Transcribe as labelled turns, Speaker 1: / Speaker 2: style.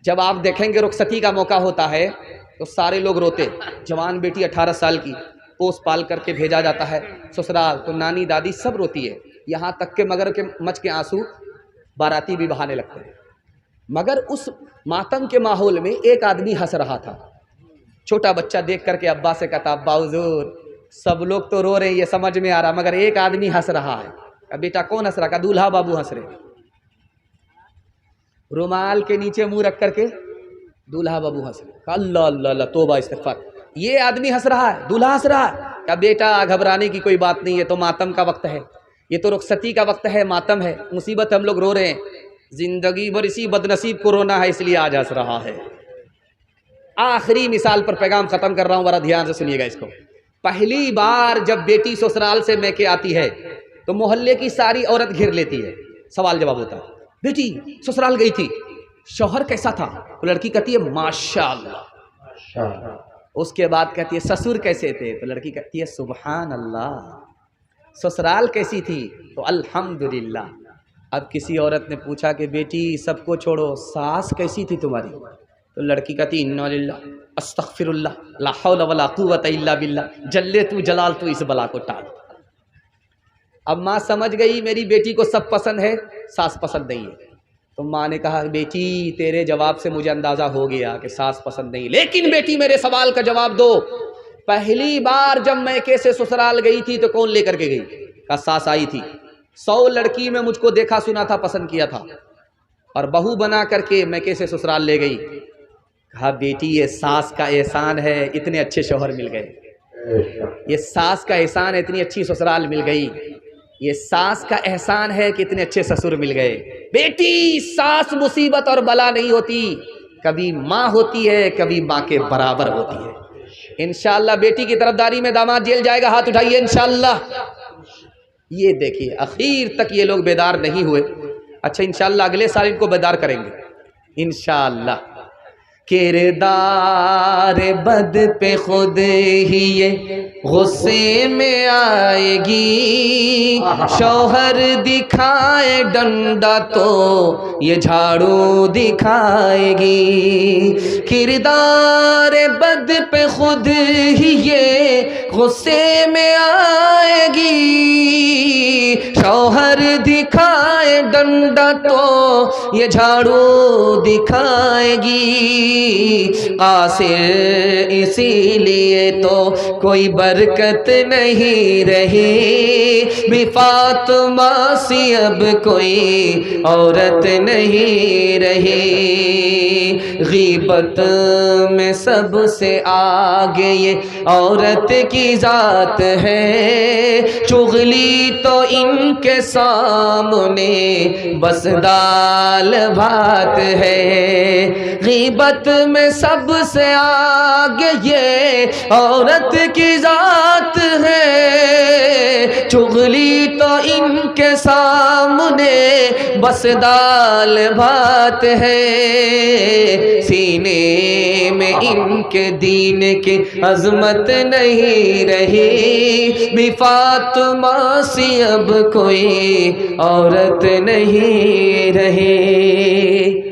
Speaker 1: جب آپ دیکھیں گے رخصتی کا موقع ہوتا ہے تو سارے لوگ روتے. جوان بیٹی 18 سال کی پوس پال کر کے بھیجا جاتا ہے سسرال، تو نانی دادی سب روتی ہے، یہاں تک کہ مگر کے مچ کے آنسو باراتی بھی بہانے لگتے ہیں. مگر اس ماتم کے ماحول میں ایک آدمی ہنس رہا تھا. چھوٹا بچہ دیکھ کر کے ابا سے کہتا ابا حضور سب لوگ تو رو رہے ہیں، یہ سمجھ میں آ رہا، مگر ایک آدمی ہنس رہا ہے. اب بیٹا کون ہنس رہا؟ کہا دولہا بابو ہنس رہے. رومال کے نیچے منہ رکھ کر کے دولہا بابو ہنس رہے. اللہ اللہ اللہ توبہ استغفار. یہ آدمی ہنس رہا ہے، دولہا ہنس رہا ہے. کہا بیٹا گھبرانے کی کوئی بات نہیں ہے، تو ماتم کا وقت ہے، یہ تو رخصتی کا وقت ہے، ماتم ہے، مصیبت، ہم لوگ رو رہے ہیں، زندگی بھر اسی بدنصیب کو رونا ہے، اس لیے آج ہنس رہا ہے. آخری مثال پر پیغام ختم کر رہا ہوں، ذرا دھیان سے سنیے گا اس کو. پہلی بار جب بیٹی سسرال سے میکے آتی ہے تو محلے کی ساری عورت گھر لیتی ہے. سوال جواب ہوتا ہے بیٹی سسرال گئی تھی، شوہر کیسا تھا؟ تو لڑکی کہتی ہے ماشاء اللہ. اس کے بعد کہتی ہے سسر کیسے تھے؟ تو لڑکی کہتی ہے سبحان اللہ. سسرال کیسی تھی؟ تو الحمدللہ. اب کسی عورت نے پوچھا کہ بیٹی سب کو چھوڑو، ساس کیسی تھی تمہاری؟ تو لڑکی کہتی انا للہ استغفر اللہ لا حول ولا قوت الا باللہ، جلے تو جلال تو اس بلا کو ٹال. اب ماں سمجھ گئی میری بیٹی کو سب پسند ہے، ساس پسند نہیں ہے. تو ماں نے کہا بیٹی تیرے جواب سے مجھے اندازہ ہو گیا کہ ساس پسند نہیں، لیکن بیٹی میرے سوال کا جواب دو. پہلی بار جب میکے سے سسرال گئی تھی تو کون لے کر کے گئی؟ کہا ساس آئی تھی. 100 لڑکی میں مجھ کو دیکھا سنا تھا، پسند کیا تھا، اور بہو بنا کر کے میکے سے سسرال لے گئی. کہا بیٹی یہ ساس کا احسان ہے، اتنے اچھے شوہر مل گئے. یہ ساس کا احسان ہے، اتنی اچھی سسرال مل گئی. یہ ساس کا احسان ہے کہ اتنے اچھے سسر مل گئے. بیٹی ساس مصیبت اور بلا نہیں ہوتی، کبھی ماں ہوتی ہے، کبھی ماں کے برابر ہوتی ہے. انشاءاللہ بیٹی کی طرفداری میں داماد جیل جائے گا، ہاتھ اٹھائیے انشاءاللہ. یہ دیکھیے اخیر تک یہ لوگ بیدار نہیں ہوئے. اچھا انشاءاللہ اگلے سال ان کو بیدار کریں گے انشاءاللہ. کردار بد پہ خود ہی یہ غصے میں آئے گی، شوہر دکھائے ڈنڈا تو یہ جھاڑو دکھائے گی. کردار بد پہ خود ہی یہ غصے میں آئے گی، شوہر دکھائے ڈنڈا تو یہ جھاڑو دکھائے گی. قاصر اسی لیے تو کوئی برکت نہیں رہی، بھی فاطمہ سی اب کوئی عورت نہیں رہی. غیبت میں سب سے آگے یہ عورت کی ذات ہے، چغلی تو ان کے سامنے بس دال بھات ہے. غیبت میں سب سے آگے یہ عورت کی ذات ہے، چغلی تو ان کے سامنے بس دال بھات ہے. سینے میں ان کے دین کی عظمت نہیں رہی، بھی فاطمہ سی اب کوئی عورت نہیں رہی.